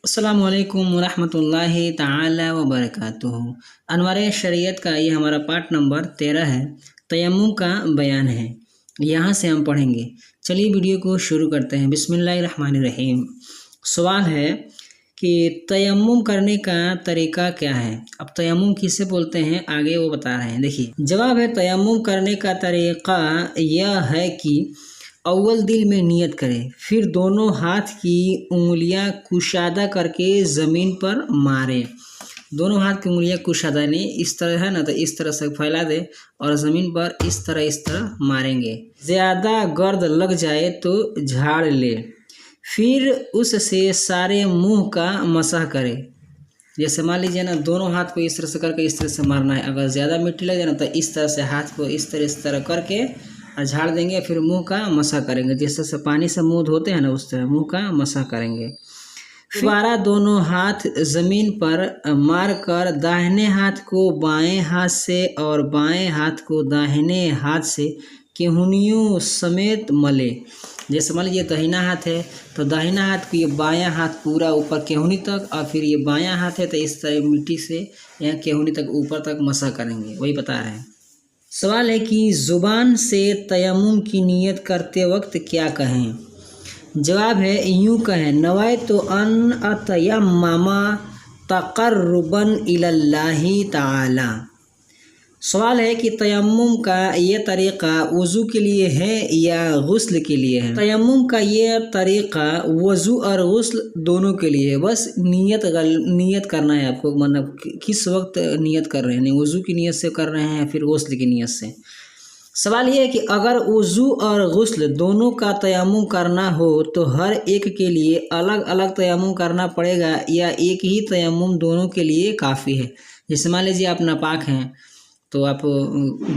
अस्सलामुअलैकुम वरहमतुल्लाहि ताला वबरकातुहू। अनवार शरीयत का ये हमारा पार्ट नंबर 13 है। तयम्मुम का बयान है, यहाँ से हम पढ़ेंगे। चलिए वीडियो को शुरू करते हैं। बिस्मिल्लाहिर्रहमानिर्रहीम। सवाल है कि तयम्मुम करने का तरीका क्या है। अब तयम्मुम किसे बोलते हैं आगे वो बता रहे हैं। देखिए जवाब है, तयम्मुम करने का तरीका यह है कि अव्वल दिल में नियत करें, फिर दोनों हाथ की उंगलियां कुशादा करके ज़मीन पर मारें। दोनों हाथ की उंगलियां कुशादा नहीं, इस तरह है ना, तो इस तरह से फैला दे और ज़मीन पर इस तरह मारेंगे। ज़्यादा गर्द लग जाए तो झाड़ ले, फिर उससे सारे मुंह का मसह करें। जैसे मान लीजिए ना, दोनों हाथ को इस तरह से करके इस तरह से मारना है। अगर ज़्यादा मिट्टी लग जाए ना, तो इस तरह से हाथ को इस तरह करके झाड़ देंगे, फिर मुंह का मसा करेंगे। जिस तरह से पानी से मुंह धोते हैं ना, उस तरह मुंह का मसा करेंगे। दोबारा दोनों हाथ ज़मीन पर मारकर दाहिने हाथ को बाएं हाथ से और बाएं हाथ को दाहिने हाथ से केहूनियों समेत मले। जैसे मान लीजिए दाहिना हाथ है तो दाहिना हाथ को ये बायां हाथ पूरा ऊपर केहूनी तक, और फिर ये बायां हाथ है तो इस तरह मिट्टी से यहाँ केहूनी तक ऊपर तक मसा करेंगे। वही बता रहे हैं। सवाल है कि ज़ुबान से तयम्मुम की नियत करते वक्त क्या कहें। जवाब है, यूँ कहें, नवैतु अन अतयम्ममा तक़र्रुबन इलल्लाहि ताला। सवाल है कि तयम्मुम का ये तरीक़ा वज़ू के लिए है या गुस्ल के लिए है। तयम्मुम का ये तरीक़ा वज़ू और गुस्ल दोनों के लिए है। बस नियत करना है आपको, मतलब किस वक्त नियत कर रहे हैं, वज़ू की नियत से कर रहे हैं या फिर गुस्ल की नियत से। सवाल ये है कि अगर वज़ू और गुस्ल दोनों का तयम्मुम करना हो तो हर एक के लिए अलग अलग तयम्मुम करना पड़ेगा या एक ही तयम्मुम दोनों के लिए काफ़ी है। जैसे मान लीजिए आप नापाक हैं तो आप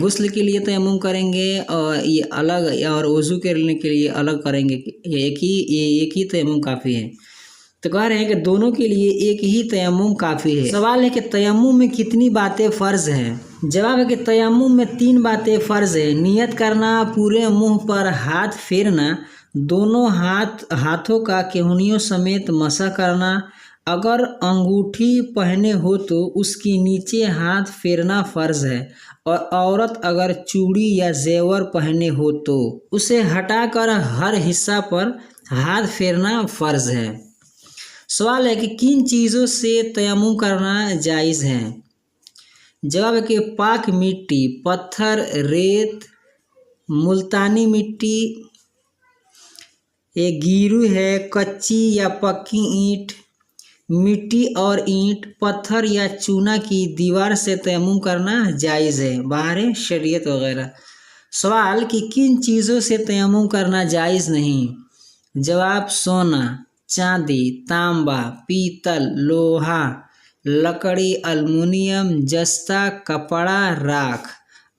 गुस्ल के लिए तयम्मुम करेंगे और ये अलग, और वज़ू करने के लिए अलग करेंगे। एक ही तयम्मुम काफ़ी है। तो कह रहे हैं कि दोनों के लिए एक ही तयम्मुम काफ़ी है। सवाल है कि तयम्मुम में कितनी बातें फ़र्ज़ हैं। जवाब है कि तयम्मुम में 3 बातें फ़र्ज़ है। नियत करना, पूरे मुंह पर हाथ फेरना, दोनों हाथों का केहूनियों समेत मसा करना, अगर अंगूठी पहने हो तो उसकी नीचे हाथ फेरना फ़र्ज़ है, और औरत अगर चूड़ी या जेवर पहने हो तो उसे हटाकर हर हिस्सा पर हाथ फेरना फ़र्ज़ है। सवाल है कि किन चीज़ों से तयम्मुम करना जायज़ है। जवाब है कि पाक मिट्टी, पत्थर, रेत, मुल्तानी मिट्टी, ये गीरू है, कच्ची या पक्की ईंट, मिट्टी और ईंट, पत्थर या चूना की दीवार से तयम्मुम करना जायज़ है, बाहर शरीयत वगैरह। सवाल कि किन चीज़ों से तयम्मुम करना जायज़ नहीं। जवाब, सोना, चांदी, तांबा, पीतल, लोहा, लकड़ी, अल्मुनियम, जस्ता, कपड़ा, राख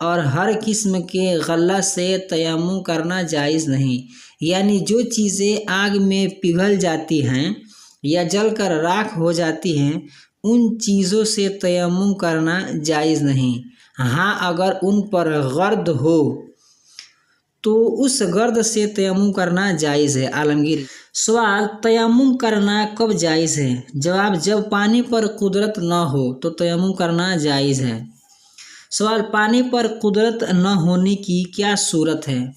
और हर किस्म के गल्ला से तयम्मुम करना जायज़ नहीं। यानी जो चीज़ें आग में पिघल जाती हैं या जलकर राख हो जाती हैं, उन चीज़ों से तयम्मुम करना जायज़ नहीं। हाँ, अगर उन पर गर्द हो तो उस गर्द से तयम्मुम करना जायज़ है। आलमगीर। सवाल, तयम्मुम करना कब जायज़ है। जवाब, जब पानी पर कुदरत न हो तो तयम्मुम करना जायज़ है। सवाल, पानी पर कुदरत न होने की क्या सूरत है।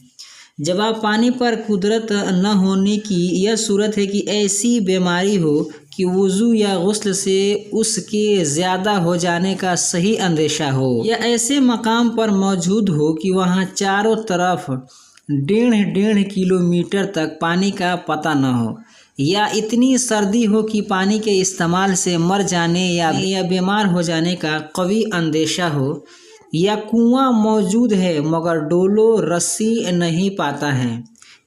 जवाब, पानी पर कुदरत न होने की यह सूरत है कि ऐसी बीमारी हो कि वज़ू या गुस्ल से उसके ज़्यादा हो जाने का सही अंदेशा हो, या ऐसे मकाम पर मौजूद हो कि वहाँ चारों तरफ 1.5 किलोमीटर तक पानी का पता न हो, या इतनी सर्दी हो कि पानी के इस्तेमाल से मर जाने या बीमार हो जाने का कवी अंदेशा हो, या कुआं मौजूद है मगर डोलो रस्सी नहीं पाता है।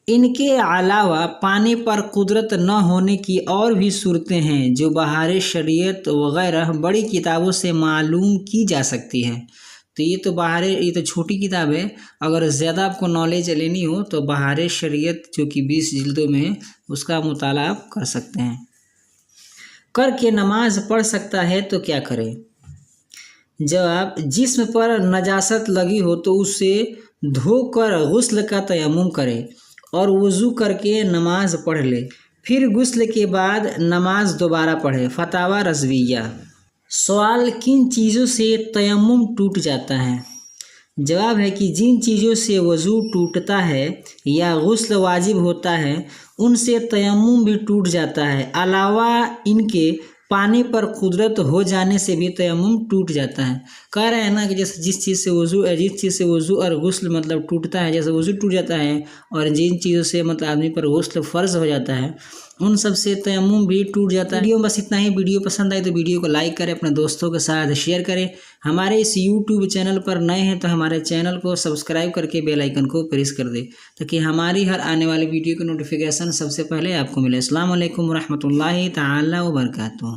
इनके अलावा पानी पर कुदरत न होने की और भी सूरतें हैं जो बाहर शरीयत वगैरह बड़ी किताबों से मालूम की जा सकती हैं। तो ये तो छोटी किताब है। अगर ज़्यादा आपको नॉलेज लेनी हो तो बाहर शरीयत जो कि 20 जिल्दों में है, उसका मुताला आप कर सकते हैं। करके नमाज पढ़ सकता है तो क्या करें। जवाब, जिस्म पर नजासत लगी हो तो उसे धोकर गुस्ल का तयम्मुम करे और वज़ू करके नमाज पढ़ ले। फिर गुस्ल के बाद नमाज दोबारा पढ़े। फतावा रज़विया। सवाल, किन चीज़ों से तयम्मुम टूट जाता है? जवाब है कि जिन चीज़ों से वज़ू टूटता है या गुस्ल वाजिब होता है उनसे तयम्मुम भी टूट जाता है। अलावा इनके पानी पर कुदरत हो जाने से भी तयम्मुम टूट जाता है। कह रहे हैं ना कि जैसे जिस चीज़ से वज़ू और गुस्ल मतलब टूटता है, जैसे वज़ू टूट जाता है और जिन चीज़ों से मतलब आदमी पर गुस्ल फ़र्ज़ हो जाता है उन सब से तयम्मुम भी टूट जाता है। वीडियो में बस इतना ही। वीडियो पसंद आए तो वीडियो को लाइक करें, अपने दोस्तों के साथ शेयर करें। हमारे इस यूट्यूब चैनल पर नए हैं तो हमारे चैनल को सब्सक्राइब करके बेल आइकन को प्रेस कर दें ताकि हमारी हर आने वाली वीडियो की नोटिफिकेशन सबसे पहले आपको मिले। अस्सलाम वालेकुम रहमतुल्लाहि ताला व बरकातुहू।